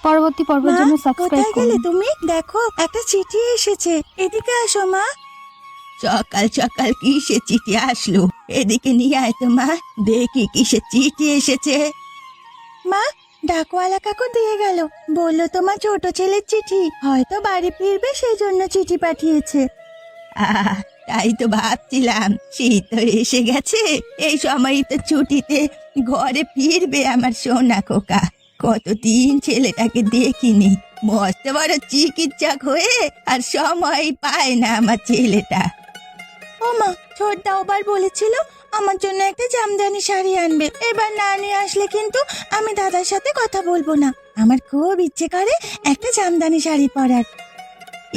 পরবর্তী পর্বের মা, জন্য সাবস্ক্রাইব কোথায় গেলে করুন। তুমি? দেখো একটা চিঠি এসেছে, এদিকে আসো মা। সকাল সকাল কিসে চিঠি আসলো? এদিকে নিয়ে আয় তো মা, দেখি কিসে চিঠি এসেছে। মা, ডাকওয়ালা কাকু দিয়ে গেল, বললো তোমার ছোট ছেলের চিঠি, হয়তো বাড়ি ফিরবে সেই জন্য চিঠি পাঠিয়েছে। তাই তো ভাবছিলাম, শীত তো এসে গেছে, এই সময় তো ছুটিতে ঘরে ফিরবে আমার সোনা খোকা। কতদিন ছেলেটাকে দেখিনি, মস্ত বড় চিকিৎসক হয়ে আর সময় পায় না আমার ছেলেটা। ও মা, ছোটদা আবার বলেছিল আমার জন্য একটা জামদানি শাড়ি আনবে, এবার না নিয়ে আসলে কিন্তু আমি দাদার সাথে কথা বলবো না। আমার খুব ইচ্ছে করে একটা জামদানি শাড়ি পরার।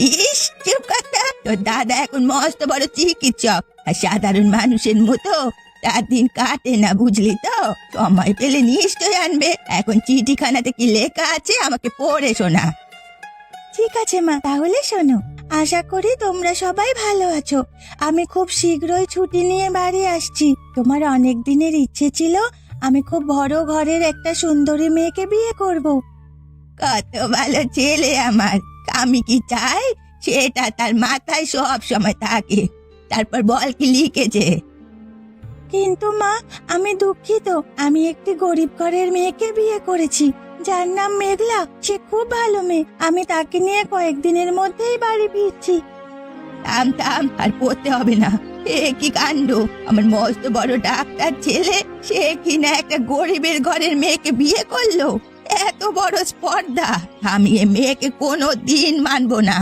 ইস, চুপ কথা, তোর দাদা এখন মস্ত বড় চিকিৎসক, আর সাধারণ মানুষের মতো তার দিন কাটে না, বুঝলি তো? সময় পেলে নিশ্চয় আনবে। এখন চিঠিখানাতে কি লেখা আছে আমাকে পড়ে শোনা। ঠিক আছে মা, তাহলে শোনো। আশা করি তোমরা সবাই ভালো আছো। আমি খুব শীঘ্রই ছুটি নিয়ে বাড়ি আসছি। তোমার অনেক দিনের ইচ্ছে ছিল আমি খুব বড় ঘরের একটা সুন্দরী মেয়েকে বিয়ে করব। কত ভালো ছেলে আমার, আমি কি চাই সেটা তার মাথায় সব সময় থাকে। তারপর বল কি লিখেছে? কিন্তু মা, আমি দুঃখিত, আমি একটি গরিব ঘরের মেয়েকে বিয়ে করেছি, যার নাম মেঘলা। সে খুব ভালো মেয়ে, আমি তাকে নিয়ে কয়েকদিনের মধ্যেই বাড়ি ফিরছি। থাম থাম, আর পড়তে হবে না। এ কি কাণ্ড, আমার মস্ত বড় ডাক্তার ছেলে, সে কিনা একটা গরিবের ঘরের মেয়েকে বিয়ে করলো। এত বড় স্পর্ধা, আমি এ মেয়েকে কোনো দিন মানবো না।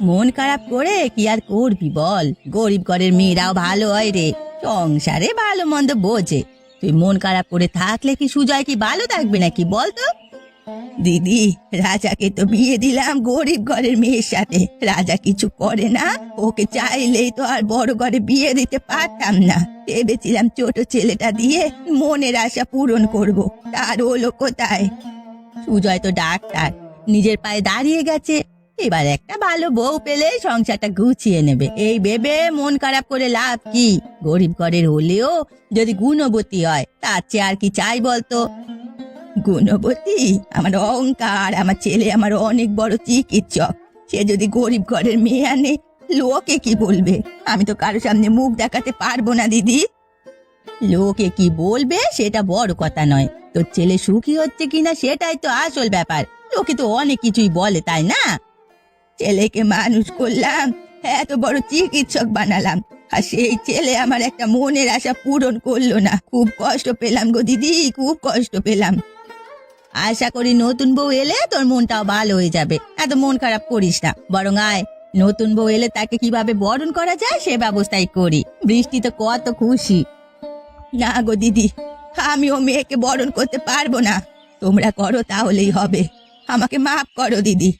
মন খারাপ করে কি আর করবি বল, গরিব ঘরের মেয়েরাও ভালো হয় রে, সংসারে ভালো মন্দ বোঝে। তুই মন খারাপ করে থাকলে কি সুজয় কি ভালো থাকবে নাকি বলতো? দিদি, রাজাকে তো বিয়ে দিলাম গরিব ঘরের মেয়ের সাথে, রাজা কিছু করে না, ওকে চাইলেই তো আর বড় ঘরে বিয়ে দিতে পারতাম না। ভেবেছিলাম ছোট ছেলেটা দিয়ে মনের আশা পূরণ করব, তার হলো কোথায়? সুজয় তো ডাক্তার, নিজের পায়ে দাঁড়িয়ে গেছে, এবার একটা ভালো বউ পেলে সংসারটা গুছিয়ে নেবে, এই ভেবে মন খারাপ করে লাভ কি? গরিব ঘরের হলেও যদি গুণবতী হয়, তার চেয়ে আর কি চাই বলতো? গুণবতী? আমার অহংকার, আমার ছেলে আমার অনেক বড় চিকিৎসক, সে যদি গরিব ঘরের মেয়ে আনে লোকে কি বলবে? আমি তো কারো সামনে মুখ দেখাতে পারবো না দিদি। লোকে কি বলবে সেটা বড় কথা নয়, তোর ছেলে সুখী হচ্ছে কিনা সেটাই তো আসল ব্যাপার। লোকে তো অনেক কিছুই বলে, তাই না? ছেলেকে মানুষ করলাম, এত বড় চিকিৎসক বানালাম, আর সেই ছেলে আমার একটা মনের আশা পূরণ করলো না। খুব কষ্ট পেলাম গো দিদি, খুব কষ্ট পেলাম। আশা করি নতুন বউ এলে তোর মনটাও ভালো হয়ে যাবে, এত মন খারাপ করিস না, বরং আয়, নতুন বউ এলে তাকে কিভাবে বরণ করা যায় সে ব্যবস্থাই করি। বৃষ্টি তো কত খুশি। না গো দিদি, আমি ও মেয়েকে বরণ করতে পারবো না, তোমরা করো তাহলেই হবে। আমাকে মাফ করো দিদি,